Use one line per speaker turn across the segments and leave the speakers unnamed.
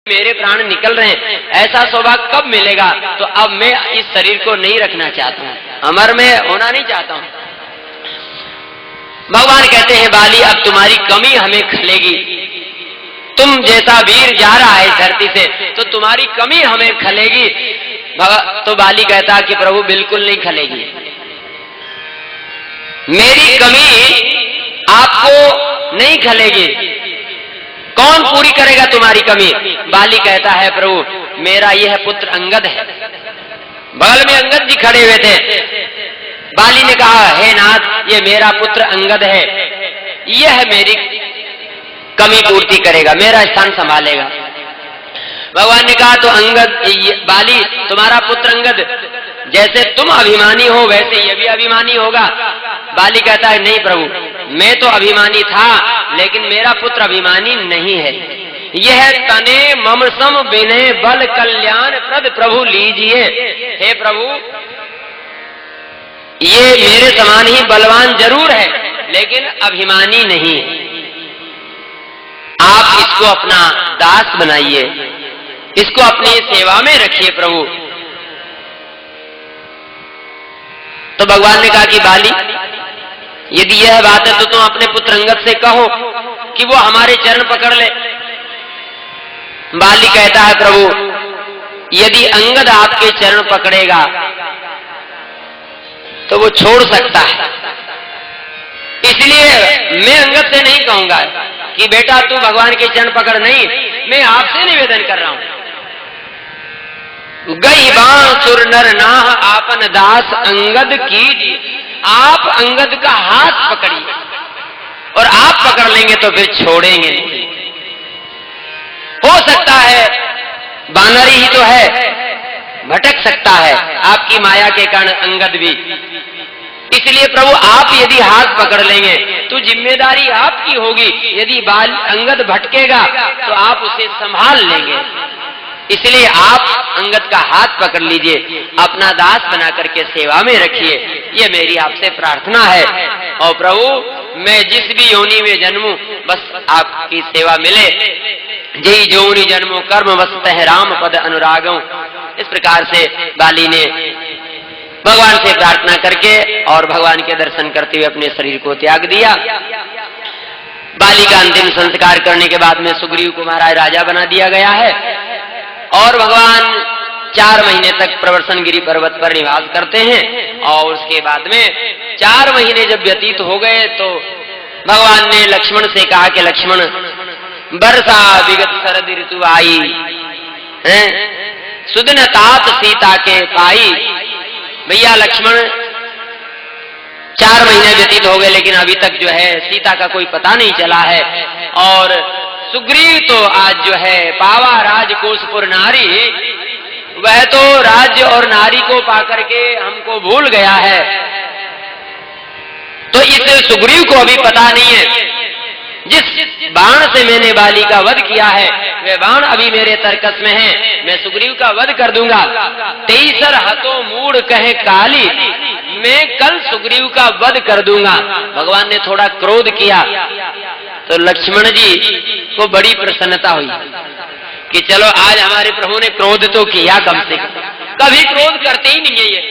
मेरे प्राण निकल रहे हैं, ऐसा सौभाग्य कब मिलेगा? तो अब मैं इस शरीर को नहीं रखना चाहता हूँ, अमर में होना नहीं चाहता हूँ। भगवान कहते हैं बाली अब तुम्हारी कमी हमें खलेगी, तुम जैसा वीर जा रहा है धरती से तो तुम्हारी कमी हमें खलेगी। तो बाली कहता कि प्रभु बिल्कुल नहीं खलेगी, मेरी कमी आपको नहीं खलेगी, कौन पूरी करेगा तुम्हारी कमी? बाली कहता है प्रभु मेरा यह पुत्र अंगद है। बगल में अंगद जी खड़े हुए थे। बाली ने कहा हे नाथ ये मेरा पुत्र अंगद है, यह मेरी कमी पूर्ति करेगा, मेरा स्थान संभालेगा। भगवान ने कहा तो अंगद बाली तुम्हारा पुत्र अंगद जैसे तुम अभिमानी हो वैसे ये भी अभिमानी होगा। बाली कहता है नहीं प्रभु मैं तो अभिमानी था लेकिन मेरा पुत्र अभिमानी नहीं है। यह तने मम सम विनय बल कल्याण प्रद प्रभु लीजिए। हे प्रभु ये मेरे समान ही बलवान जरूर है लेकिन अभिमानी नहीं है, आप इसको अपना दास बनाइए, इसको अपनी सेवा में रखिए प्रभु। तो भगवान ने कहा कि बाली यदि यह बात है तो तुम अपने पुत्र अंगद से कहो कि वो हमारे चरण पकड़ ले। बाली कहता है प्रभु यदि अंगद आपके चरण पकड़ेगा तो वो छोड़ सकता है, इसलिए मैं अंगद से नहीं कहूंगा कि बेटा तू भगवान के चरण पकड़, नहीं मैं आपसे निवेदन कर रहा हूं। गई बाण सुर नर नाह आपन दास अंगद कीजिए, आप अंगद का हाथ पकड़िए और आप पकड़ लेंगे तो फिर छोड़ेंगे नहीं। हो सकता है बानरी ही तो है, भटक सकता है आपकी माया के कारण अंगद भी, इसलिए प्रभु आप यदि हाथ पकड़ लेंगे तो जिम्मेदारी आपकी होगी। यदि बाल अंगद भटकेगा तो आप उसे संभाल लेंगे, इसलिए आप अंगद का हाथ पकड़ लीजिए, अपना दास बना करके सेवा में रखिए, ये मेरी आपसे प्रार्थना है। और प्रभु मैं जिस भी योनि में जन्मूं बस आपकी सेवा मिले, जय जोनि जन्मो कर्म वस्तः राम पद अनुरागों। इस प्रकार से बाली ने भगवान से प्रार्थना करके और भगवान के दर्शन करते हुए अपने शरीर को त्याग दिया। बाली का अंतिम संस्कार करने के बाद में सुग्रीव को महाराज राजा बना दिया गया है और भगवान 4 महीने तक प्रवर्षण गिरी पर्वत पर निवास करते हैं। और उसके बाद में 4 महीने जब व्यतीत हो गए तो भगवान ने लक्ष्मण से कहा कि लक्ष्मण वर्षा विगत शरद ऋतु आई है, सुदन तात सीता के पाई। भैया लक्ष्मण 4 महीने व्यतीत हो गए लेकिन अभी तक जो है सीता का कोई पता नहीं चला है। और सुग्रीव तो आज जो है पावा राजकोशपुर नारी, वह तो राज्य और नारी को पाकर के हमको भूल गया है। तो इस सुग्रीव को अभी पता नहीं है जिस बाण से मैंने बाली का वध किया है वह बाण अभी मेरे तरकस में है, मैं सुग्रीव का वध कर दूंगा। 23 हतो मूड कहे काली, मैं कल सुग्रीव का वध कर दूंगा। भगवान ने थोड़ा क्रोध किया तो लक्ष्मण जी को बड़ी प्रसन्नता हुई कि चलो आज हमारे प्रभु ने क्रोध तो किया, कम से कम कभी क्रोध करते ही नहीं है ये,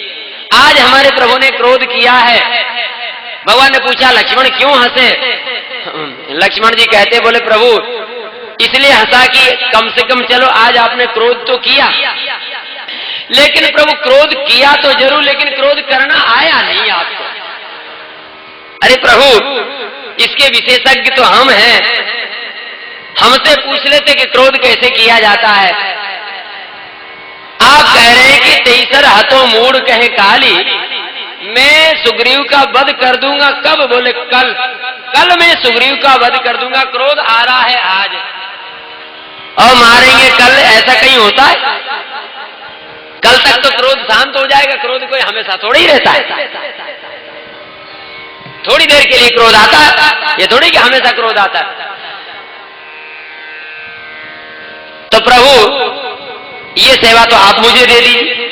आज हमारे प्रभु ने क्रोध किया है। भगवान ने पूछा लक्ष्मण क्यों हंसे? लक्ष्मण जी कहते बोले प्रभु इसलिए हंसा कि कम से कम चलो आज आपने क्रोध तो किया, लेकिन प्रभु क्रोध किया तो जरूर लेकिन क्रोध करना आया नहीं आपको। अरे प्रभु इसके विशेषज्ञ तो हम हैं, हमसे पूछ लेते कि क्रोध कैसे किया जाता है। आप कह रहे हैं कि 23 हथों मूड कहे काली, मैं सुग्रीव का वध कर दूंगा। कब? बोले कल, कल मैं सुग्रीव का वध कर दूंगा। क्रोध आ रहा है आज और मारेंगे कल, ऐसा कहीं होता है? कल तक तो क्रोध शांत हो जाएगा, क्रोध कोई हमेशा थोड़ी ही रहता है, थोड़ी देर के लिए क्रोध आता है, ये थोड़ी कि हमेशा क्रोध आता है। तो प्रभु ये सेवा तो आप मुझे दे दीजिए,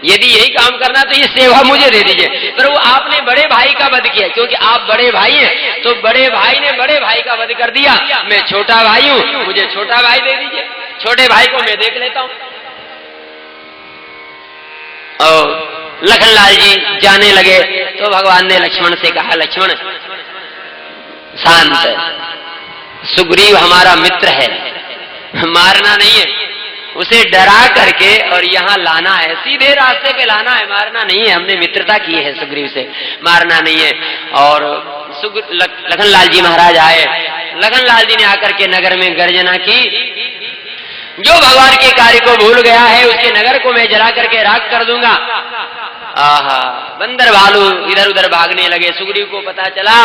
यदि यही काम करना तो ये सेवा मुझे दे दीजिए। प्रभु आपने बड़े भाई का वध किया, क्योंकि आप बड़े भाई हैं, तो बड़े भाई ने बड़े भाई का वध कर दिया। मैं छोटा भाई हूं, मुझे छोटा भाई दे दीजिए। छोटे भाई को मैं देख लेता हूं। और लखनलाल जी जाने लगे तो भगवान ने लक्ष्मण से कहा, लक्ष्मण शांत, सुग्रीव हमारा मित्र है, मारना नहीं है, उसे डरा करके और यहाँ लाना है, सीधे रास्ते पे लाना है, मारना नहीं है। हमने मित्रता की है सुग्रीव से, मारना नहीं है। और लखनलाल जी महाराज आए। लखनलाल जी ने आकर के नगर में गर्जना की, जो भगवान के कार्य को भूल गया है उसके नगर को मैं जला करके राख कर दूंगा। आहा, बंदर भालू इधर उधर भागने लगे। सुग्रीव को पता चला।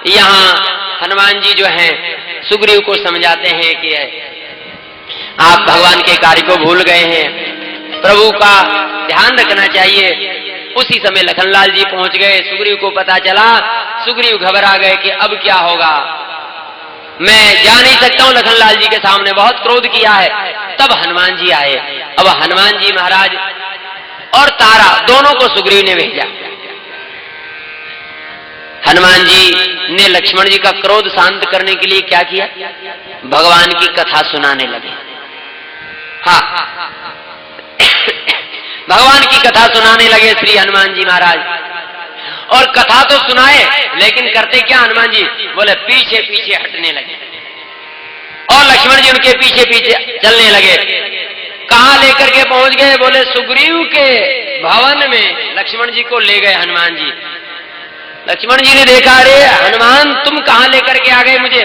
यहाँ हनुमान जी जो हैं सुग्रीव को समझाते हैं कि आप भगवान के कार्य को भूल गए हैं, प्रभु का ध्यान रखना चाहिए। उसी समय लखनलाल जी पहुंच गए। सुग्रीव को पता चला। सुग्रीव घबरा गए कि अब क्या होगा, मैं जा नहीं सकता हूं लखनलाल जी के सामने, बहुत क्रोध किया है। तब हनुमान जी आए। अब हनुमान जी महाराज और तारा दोनों को सुग्रीव ने भेजा। हनुमान जी ने लक्ष्मण जी का क्रोध शांत करने के लिए क्या किया, भगवान की कथा सुनाने लगे। हाँ, भगवान की कथा सुनाने लगे श्री हनुमान जी महाराज। और कथा तो सुनाए, लेकिन करते क्या हनुमान जी, बोले पीछे पीछे हटने लगे और लक्ष्मण जी उनके पीछे पीछे चलने लगे। कहां लेकर के पहुंच गए, बोले सुग्रीव के भवन में लक्ष्मण जी को ले गए हनुमान जी। लक्ष्मण जी ने देखा, अरे हनुमान तुम कहां लेकर के आ गए मुझे?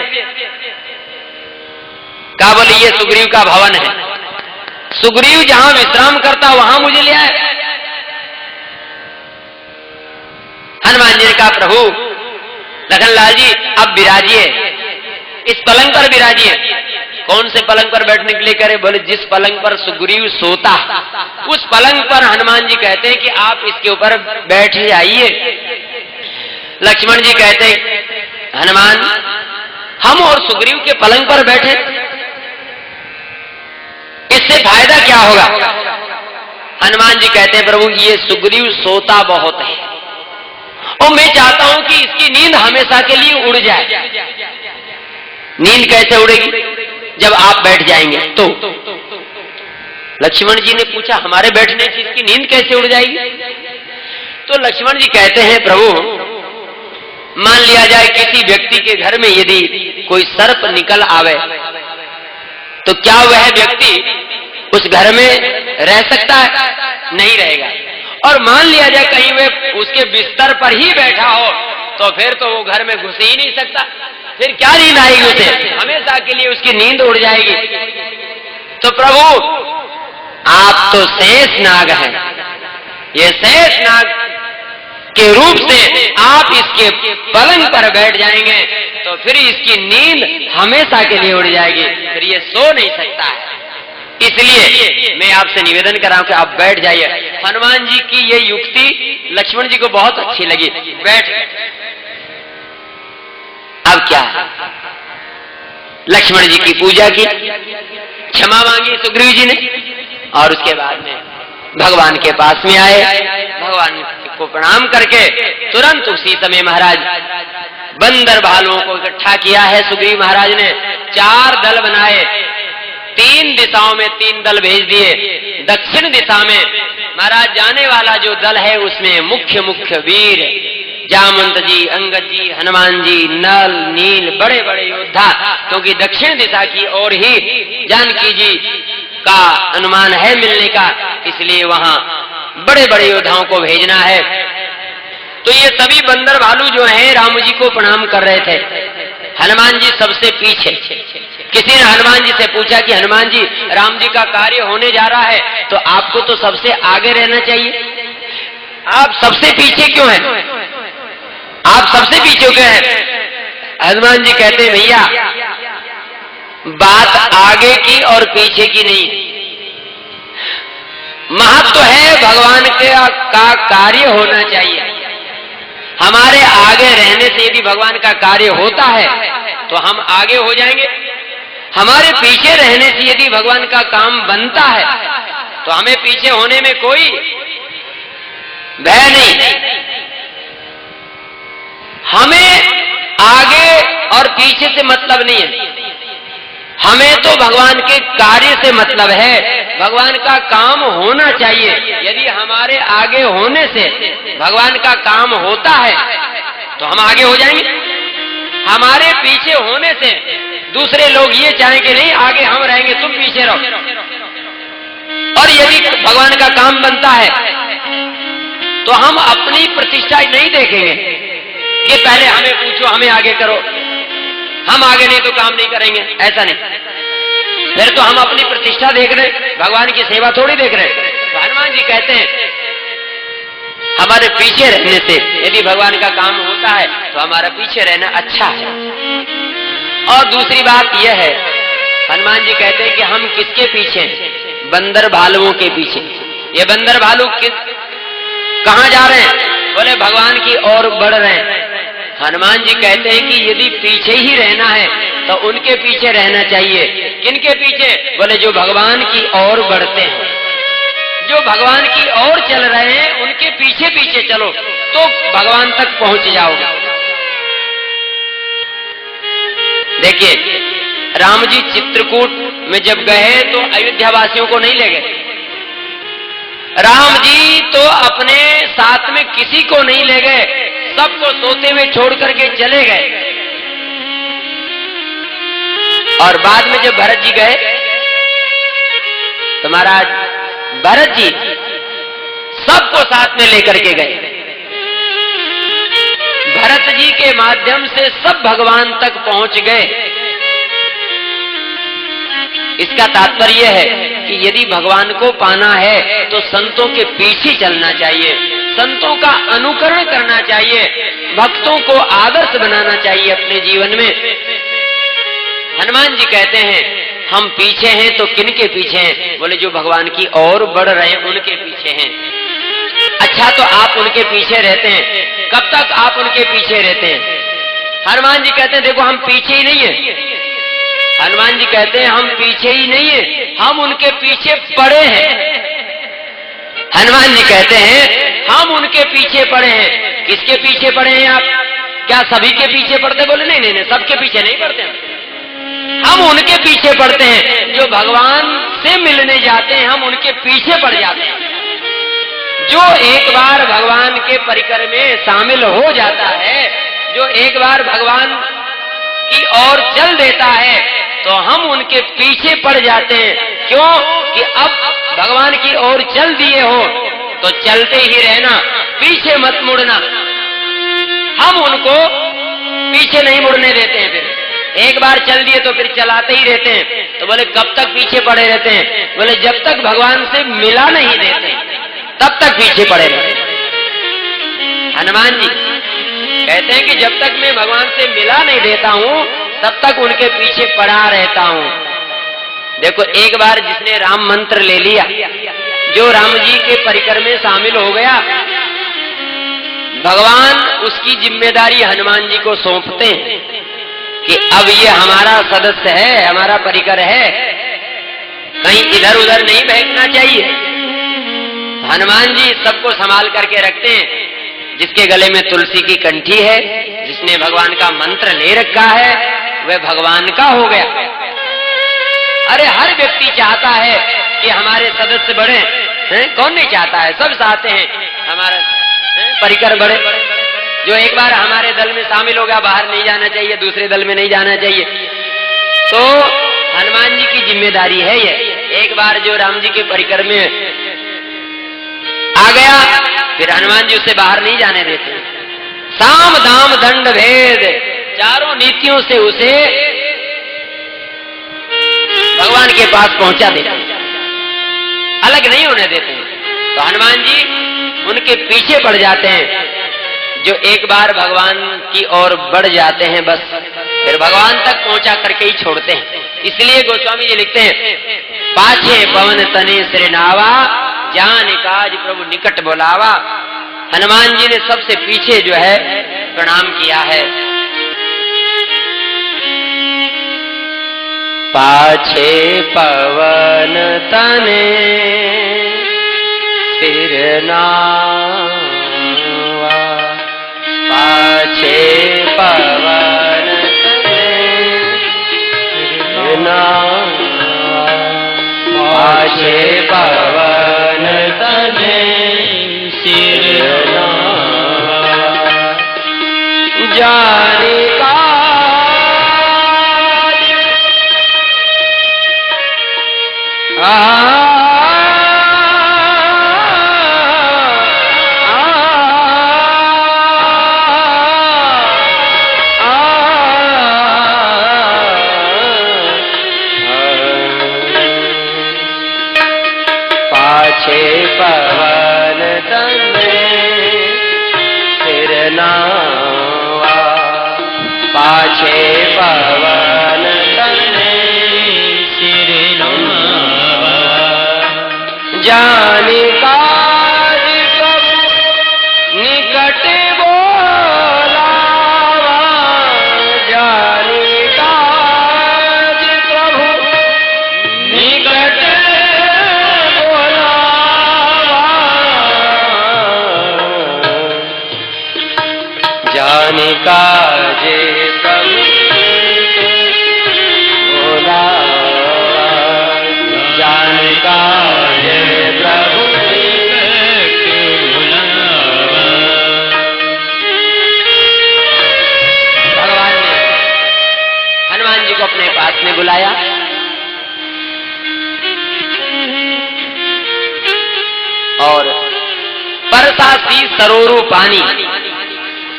कहा, बोले ये सुग्रीव का भवन है, सुग्रीव जहां विश्राम करता वहां मुझे ले आए। हनुमान जी ने कहा, प्रभु लखनलाल जी अब विराजिए, इस पलंग पर विराजिए। कौन से पलंग पर बैठने के लिए करे, बोले जिस पलंग पर सुग्रीव सोता उस पलंग पर हनुमान जी कहते हैं कि आप इसके ऊपर बैठ जाइए। लक्ष्मण जी कहते हैं, हनुमान हम और सुग्रीव के पलंग पर बैठे, इससे फायदा क्या होगा? हनुमान जी कहते हैं, प्रभु ये सुग्रीव सोता बहुत है और मैं चाहता हूं कि इसकी नींद हमेशा के लिए उड़ जाए। नींद कैसे उड़ेगी, जब आप बैठ जाएंगे तो। लक्ष्मण जी ने पूछा, हमारे बैठने से इसकी नींद कैसे उड़ जाएगी? तो लक्ष्मण जी कहते हैं, प्रभु मान लिया जाए किसी व्यक्ति के घर में यदि कोई सर्प निकल आवे तो क्या वह व्यक्ति उस घर में रह सकता है? नहीं रहेगा। और मान लिया जाए कहीं वह उसके बिस्तर पर ही बैठा हो तो फिर तो वो घर में घुस ही नहीं सकता, फिर क्या नींद आएगी उसे, हमेशा के लिए उसकी नींद उड़ जाएगी। तो प्रभु आप तो शेष नाग हैं, ये शेष नाग के रूप से आप इसके पलंग पर बैठ जाएंगे तो फिर इसकी नींद हमेशा के लिए उड़ जाएगी, फिर ये सो नहीं सकता है। इसलिए मैं आपसे निवेदन कर रहा हूं कि आप बैठ जाइए। हनुमान जी की ये युक्ति लक्ष्मण जी को बहुत अच्छी लगी, बैठ गए। अब क्या है, लक्ष्मण जी की पूजा की, क्षमा मांगी सुग्रीव जी ने और उसके बाद में भगवान के पास में आए। भगवान को प्रणाम करके तुरंत उसी समय महाराज बंदर भालुओं को इकट्ठा किया है। सुग्रीव महाराज ने 4 दल बनाए, 3 दिशाओं में 3 दल भेज दिए। दक्षिण दिशा में महाराज जाने वाला जो दल है उसमें मुख्य वीर जामवंत जी, अंगद जी, हनुमान जी, नल नील बड़े बड़े योद्धा, क्योंकि दक्षिण दिशा की ओर ही जानकी जी का अनुमान है मिलने का, इसलिए वहां बड़े बड़े योद्धाओं को भेजना है। तो ये सभी बंदर भालू जो हैं राम जी को प्रणाम कर रहे थे, हनुमान जी सबसे पीछे। किसी ने हनुमान जी से पूछा कि हनुमान जी राम जी का कार्य होने जा रहा है तो आपको तो सबसे आगे रहना चाहिए, आप सबसे पीछे क्यों हैं, आप सबसे पीछे क्यों हैं? हनुमान जी कहते हैं, भैया बात आगे की और पीछे की नहीं, महत्व है भगवान का कार्य होना चाहिए। हमारे आगे रहने से यदि भगवान का कार्य होता है तो हम आगे हो जाएंगे, हमारे पीछे रहने से यदि भगवान का काम बनता है तो हमें पीछे होने में कोई भय नहीं। हमें आगे और पीछे से मतलब नहीं है, हमें तो भगवान के कार्य से मतलब है, भगवान का काम होना चाहिए। यदि हमारे आगे होने से भगवान का काम होता है तो हम आगे हो जाएंगे। हमारे पीछे होने से दूसरे लोग ये चाहेंगे नहीं आगे हम रहेंगे, तुम पीछे रहो। और यदि भगवान का काम बनता है तो हम अपनी प्रतिष्ठा नहीं देखेंगे कि पहले हमें पूछो, हमें आगे करो, हम आगे नहीं तो काम नहीं करेंगे, ऐसा नहीं। फिर तो हम अपनी प्रतिष्ठा देख रहे, भगवान की सेवा थोड़ी देख रहे। तो हनुमान जी कहते हैं हमारे पीछे रहने से यदि भगवान का काम होता है तो हमारा पीछे रहना अच्छा है। और दूसरी बात यह है, हनुमान जी कहते हैं कि हम किसके पीछे? बंदर भालुओं के पीछे। ये बंदर भालू कहां जा रहे हैं? बोले भगवान की ओर बढ़ रहे हैं। हनुमान जी कहते हैं कि यदि पीछे ही रहना है तो उनके पीछे रहना चाहिए। किनके पीछे? बोले जो भगवान की ओर बढ़ते हैं, जो भगवान की ओर चल रहे हैं उनके पीछे पीछे चलो तो भगवान तक पहुंच जाओगे। देखिए राम जी चित्रकूट में जब गए तो अयोध्या वासियों को नहीं ले गए। राम जी तो अपने साथ में किसी को नहीं ले गए, सबको सोते हुए छोड़ करके चले गए। और बाद में जब भरत जी गए तो महाराज भरत जी सबको साथ में लेकर के गए। भरत जी के माध्यम से सब भगवान तक पहुंच गए। इसका तात्पर्य है कि यदि भगवान को पाना है तो संतों के पीछे चलना चाहिए, संतों का अनुकरण करना चाहिए, भक्तों को आदर्श बनाना चाहिए अपने जीवन में। हनुमान जी कहते हैं हम पीछे हैं तो किनके पीछे हैं? बोले जो भगवान की ओर बढ़ रहे हैं उनके पीछे हैं। अच्छा तो आप उनके पीछे रहते हैं, कब तक आप उनके पीछे रहते हैं? हनुमान जी कहते हैं देखो हम पीछे ही नहीं है। हनुमान जी कहते हैं हम पीछे ही नहीं है, हम उनके पीछे पड़े हैं। हनुमान जी कहते हैं हम उनके पीछे पड़े हैं। किसके पीछे पड़े हैं आप? क्या सभी के पीछे पड़ते? बोले नहीं नहीं नहीं, सबके पीछे नहीं पड़ते, हम उनके पीछे पड़ते हैं जो भगवान से मिलने जाते हैं, हम उनके पीछे पड़ जाते हैं। जो एक बार भगवान के परिकर में शामिल हो जाता है, जो एक बार भगवान की ओर चल देता है तो हम उनके पीछे पड़ जाते हैं। क्यों? कि अब भगवान की ओर चल दिए हो तो चलते ही रहना, पीछे मत मुड़ना। हम उनको पीछे नहीं मुड़ने देते हैं। फिर एक बार चल दिए तो फिर चलाते ही रहते हैं। तो बोले कब तक पीछे पड़े रहते हैं? बोले जब तक भगवान से मिला नहीं देते तब तक पीछे पड़े रहते हैं। हनुमान जी कहते हैं कि जब तक मैं भगवान से मिला नहीं देता हूं तब तक उनके पीछे पड़ा रहता हूं। देखो एक बार जिसने राम मंत्र ले लिया, जो राम जी के परिकर में शामिल हो गया, भगवान उसकी जिम्मेदारी हनुमान जी को सौंपते हैं कि अब ये हमारा सदस्य है, हमारा परिकर है, कहीं इधर उधर नहीं बहकना चाहिए। हनुमान जी सबको संभाल करके रखते हैं। जिसके गले में तुलसी की कंठी है, जिसने भगवान का मंत्र ले रखा है, वह भगवान का हो गया। अरे हर व्यक्ति चाहता है कि हमारे सदस्य बढ़े, कौन नहीं चाहता है? सब चाहते हैं हमारा परिकर बढ़े। जो एक बार हमारे दल में शामिल हो गया बाहर नहीं जाना चाहिए, दूसरे दल में नहीं जाना चाहिए। तो हनुमान जी की जिम्मेदारी है ये, एक बार जो राम जी के परिकर में आ गया फिर हनुमान जी उसे बाहर नहीं जाने देते। साम दाम दंड भेद चारों नीतियों से उसे भगवान के पास पहुंचा देते, अलग नहीं होने देते। तो हनुमान जी उनके पीछे पड़ जाते हैं। जो एक बार भगवान की ओर बढ़ जाते हैं बस फिर भगवान तक पहुंचा करके ही छोड़ते हैं। इसलिए गोस्वामी जी लिखते हैं पाछे पवन तने श्रीनावा जान काज प्रभु निकट बुलावा। हनुमान जी ने सबसे पीछे जो है प्रणाम किया है। पाछे पवन तने सिरनावा, पाछे पवन तने पाछे पवन तने सिर जाने का पाछे पवन तने सिर नावा, पाछे पवन तने सिर नावा, जाने काज प्रभु निकट बोलावा, जाने काज प्रभु निकट जाने काजे प्रभु बोलावा, जाने काजे प्रभु बोलावा। भगवान ने हनुमान जी को अपने पास में बुलाया और परसासी सरोरु पानी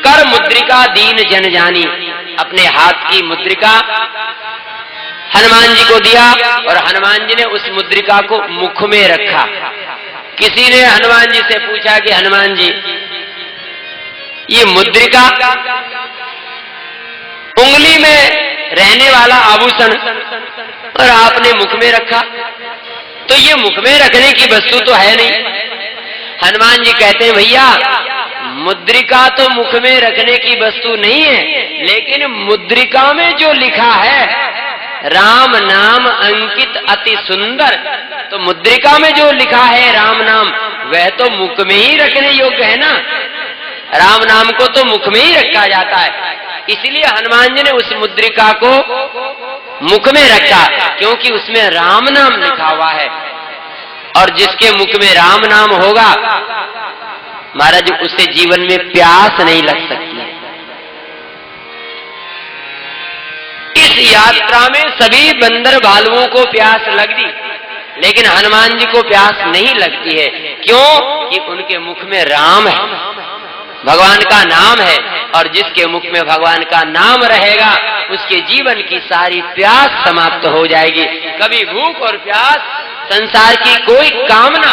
कर मुद्रिका दीन जन जानी, अपने हाथ की मुद्रिका हनुमान जी को दिया और हनुमान जी ने उस मुद्रिका को मुख में रखा। किसी ने हनुमान जी से पूछा कि हनुमान जी ये मुद्रिका उंगली में रहने वाला आभूषण और आपने मुख में रखा, तो ये मुख में रखने की वस्तु तो है नहीं। हनुमान जी कहते हैं भैया मुद्रिका तो मुख में रखने की वस्तु नहीं है, लेकिन मुद्रिका में जो लिखा है राम नाम अंकित अति सुंदर, तो मुद्रिका में जो लिखा है राम नाम वह तो मुख में ही रखने योग्य है ना। राम नाम को तो मुख में ही रखा जाता है, इसलिए हनुमान जी ने उस मुद्रिका को मुख में रखा क्योंकि उसमें राम नाम लिखा हुआ है। और जिसके मुख में राम नाम होगा महाराज उससे जीवन में प्यास नहीं लग सकती। इस यात्रा में सभी बंदर भालुओं को प्यास लग दी, लेकिन हनुमान जी को प्यास नहीं लगती है। क्यों? कि उनके मुख में राम है, भगवान का नाम है, और जिसके मुख में भगवान का नाम रहेगा उसके जीवन की सारी प्यास समाप्त हो जाएगी। कभी भूख और प्यास संसार की कोई कामना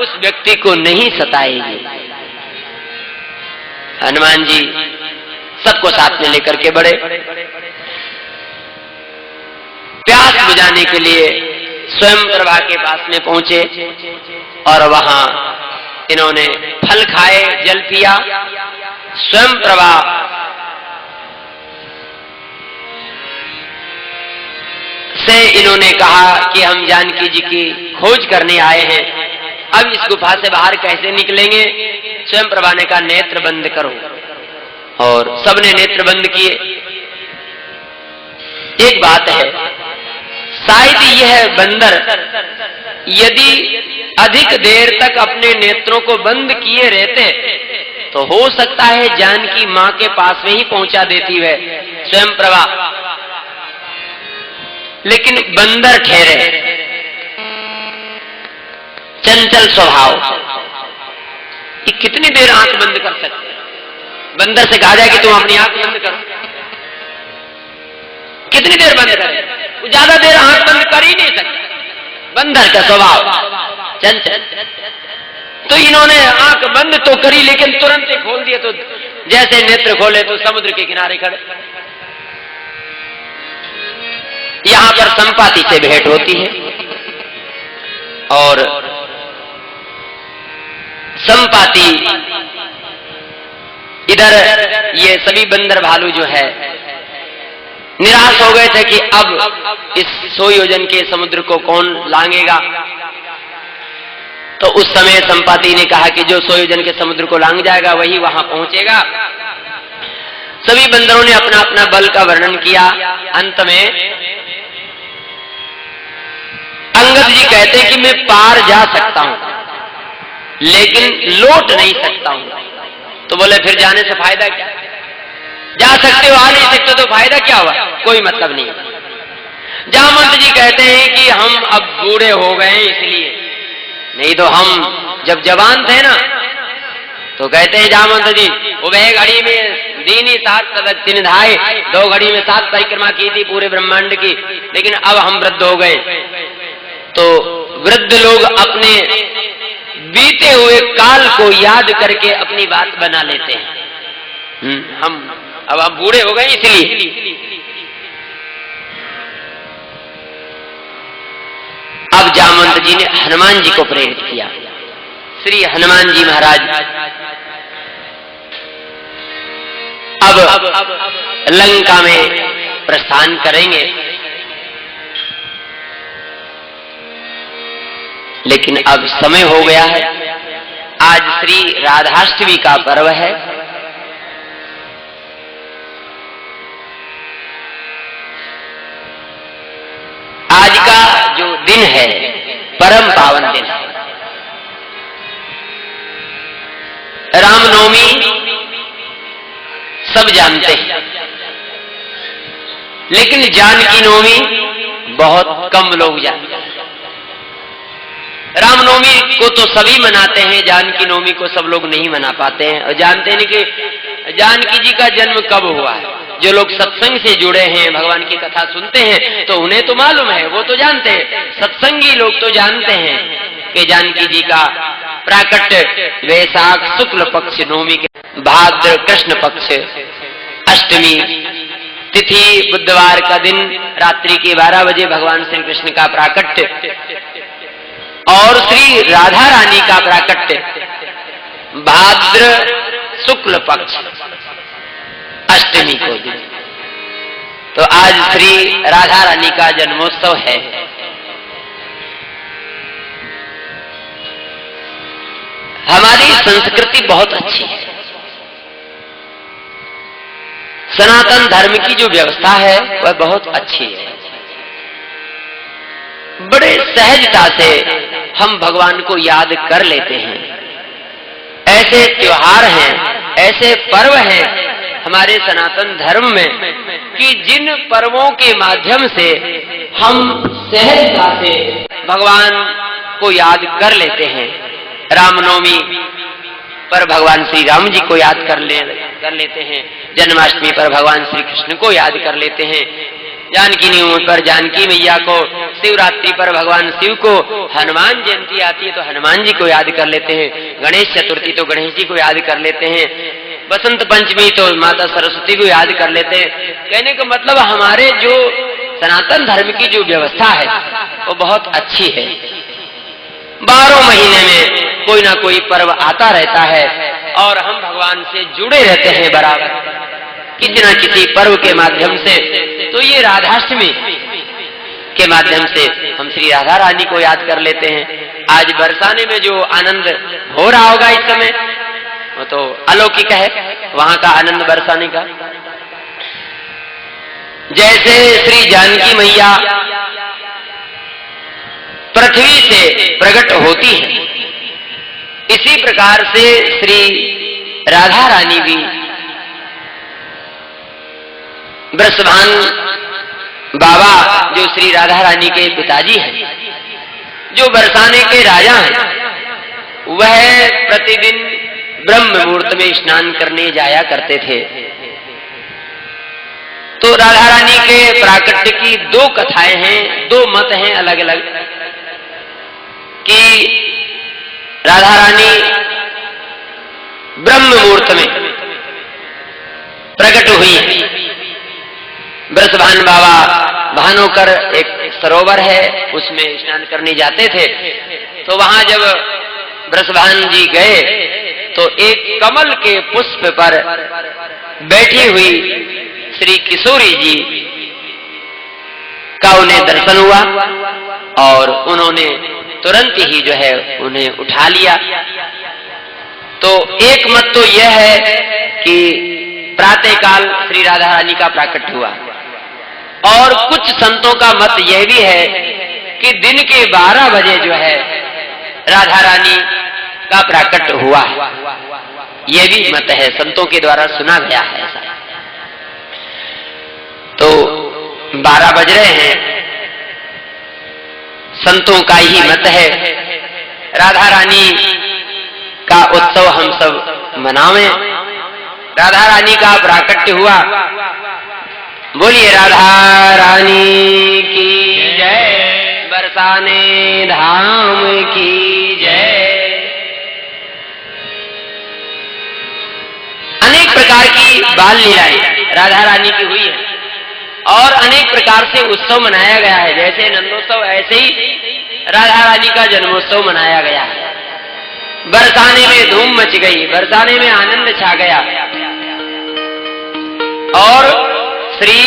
उस व्यक्ति को नहीं सताएगी। हनुमान जी सबको साथ में लेकर के बढ़े, प्यास बुझाने के लिए स्वयं प्रभा के पास में पहुंचे और वहां इन्होंने फल खाए, जल पिया। स्वयं प्रभा से इन्होंने कहा कि हम जानकी जी की खोज करने आए हैं, अब इस गुफा से बाहर कैसे निकलेंगे? स्वयं प्रभा ने कहा नेत्र बंद करो, और सबने नेत्र बंद किए। एक बात है, शायद यह बंदर यदि अधिक देर तक अपने नेत्रों को बंद किए रहते तो हो सकता है जानकी मां के पास में ही पहुंचा देती है स्वयं प्रभा, लेकिन बंदर ठहरे, चंचल स्वभाव, कि कितनी देर आंख बंद कर सकते? बंदर से कहा जाए कि तुम अपनी आंख बंद करो, कितनी देर बंद करें? वो ज्यादा देर आंख बंद कर ही नहीं सकता, बंदर का स्वभाव चंचल। तो इन्होंने आंख बंद तो करी, लेकिन तुरंत ही खोल दिए, तो जैसे नेत्र खोले तो समुद्र के किनारे खड़े। यहां पर संपाति से भेंट होती है और संपाति इधर ये सभी बंदर भालू जो है निराश हो गए थे कि अब इस 100 योजन के समुद्र को कौन लांघेगा। तो उस समय संपाति ने कहा कि जो 100 योजन के समुद्र को लांघ जाएगा वही वहां पहुंचेगा। सभी बंदरों ने अपना अपना बल का वर्णन किया। अंत में अंगद जी कहते हैं कि मैं पार जा सकता हूं लेकिन लौट नहीं सकता हूं। तो बोले फिर जाने से फायदा क्या? जा सकते हो, आ नहीं सकते तो फायदा क्या हुआ? कोई मतलब नहीं। जामवंत जी कहते हैं कि हम अब बूढ़े हो गए इसलिए, नहीं तो हम जब जवान थे ना तो कहते हैं जामवंत जी, उभय घड़ी में दीनी 7 प्रदक्षिण धाये, 2 घड़ी में 7 परिक्रमा की थी पूरे ब्रह्मांड की, लेकिन अब हम वृद्ध हो गए। तो वृद्ध लोग अपने बीते हुए काल को याद करके अपनी बात बना लेते हैं। हम बूढ़े हो गए इसलिए। अब जामवंत जी ने हनुमान जी को प्रेरित किया। श्री हनुमान जी महाराज अब लंका में प्रस्थान करेंगे, लेकिन अब समय हो गया है। आज श्री राधाष्टमी का पर्व है। आज का जो दिन है परम पावन दिन है। रामनवमी सब जानते हैं, लेकिन जानकी नवमी बहुत कम लोग जानते हैं। रामनवमी को तो सभी मनाते हैं, जानकी नवमी को सब लोग नहीं मना पाते हैं। और जानते नहीं कि जानकी जी का जन्म कब हुआ है। जो लोग सत्संग से जुड़े हैं, भगवान की कथा सुनते हैं, तो उन्हें तो मालूम है, वो तो जानते हैं। सत्संगी लोग तो जानते हैं कि जानकी जी का प्राकट्य वैशाख शुक्ल पक्ष नवमी के भाद्र कृष्ण पक्ष अष्टमी तिथि बुधवार का दिन रात्रि के 12 बजे भगवान श्री कृष्ण का प्राकट्य और श्री राधा रानी का प्राकट्य भाद्र शुक्ल पक्ष अष्टमी को दिन। तो आज श्री राधा रानी का जन्मोत्सव है। हमारी संस्कृति बहुत अच्छी है। सनातन धर्म की जो व्यवस्था है वह बहुत अच्छी है। बड़े सहजता से हम भगवान को याद कर लेते हैं। ऐसे त्योहार हैं, ऐसे पर्व हैं हमारे सनातन धर्म में कि जिन पर्वों के माध्यम से हम सहजता से भगवान को याद कर लेते हैं। रामनवमी पर भगवान श्री राम जी को याद कर लेते हैं। जन्माष्टमी पर भगवान श्री कृष्ण को याद कर लेते हैं। जानकी नवमी पर जानकी मैया को, शिवरात्रि पर भगवान शिव को, हनुमान जयंती आती है तो हनुमान जी को याद कर लेते हैं, गणेश चतुर्थी तो गणेश जी को याद कर लेते हैं, बसंत पंचमी तो माता सरस्वती को याद कर लेते हैं। कहने का मतलब हमारे जो सनातन धर्म की जो व्यवस्था है वो बहुत अच्छी है। 12 महीने में कोई ना कोई पर्व आता रहता है और हम भगवान से जुड़े रहते हैं बराबर किसी न किसी पर्व के माध्यम से। तो ये राधाष्टमी के माध्यम से हम श्री राधा रानी को याद कर लेते हैं। आज बरसाने में जो आनंद हो रहा होगा इस समय वो तो अलौकिक है, वहां का आनंद बरसाने का। जैसे श्री जानकी मैया पृथ्वी से प्रकट होती है, इसी प्रकार से श्री राधा रानी भी वृषभान बाबा जो श्री राधा रानी के पिताजी हैं, जो बरसाने के राजा हैं, वह प्रतिदिन ब्रह्म मुहूर्त में स्नान करने जाया करते थे। तो राधा रानी के प्राकट्य की 2 कथाएं हैं, 2 मत हैं अलग अलग कि राधा रानी ब्रह्म मुहूर्त में प्रकट हुई। वृषभान बाबा भानुकर एक सरोवर है उसमें स्नान करने जाते थे। तो वहां जब वृषभान जी गए तो एक कमल के पुष्प पर बैठी हुई श्री किशोरी जी का उन्हें दर्शन हुआ और उन्होंने तुरंत ही जो है उन्हें उठा लिया। तो एक मत तो यह है कि प्रातःकाल श्री राधा रानी का प्राकट्य हुआ और कुछ संतों का मत यह भी है कि दिन के 12 बजे जो है राधा रानी का प्राकट्य हुआ है। यह भी मत है, संतों के द्वारा सुना गया है ऐसा। तो 12 बज रहे हैं, संतों का ही मत है राधा रानी का उत्सव हम सब मनावें। राधा रानी का प्राकट्य हुआ। बोलिए राधा रानी की जय, बरसाने धाम की जय। अनेक प्रकार की बाल लीलाएं राधा रानी की हुई है और अनेक प्रकार से उत्सव मनाया गया है। जैसे नंदोत्सव ऐसे ही राधा रानी का जन्मोत्सव मनाया गया है। बरसाने में धूम मच गई, बरसाने में आनंद छा गया और श्री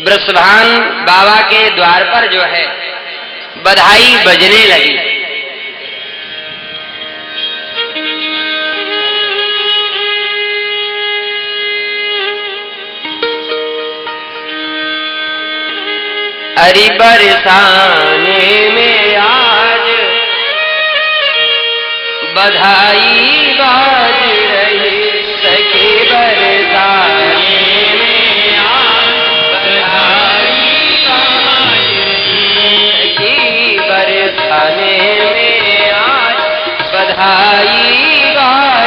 वृषभान बाबा के द्वार पर जो है बधाई बजने लगी। हरि बरसाने में आज बधाई बाज रही, सखी बरसाने में आज बधाई बाज रही, सखी बरसाने में आज बधाई बाज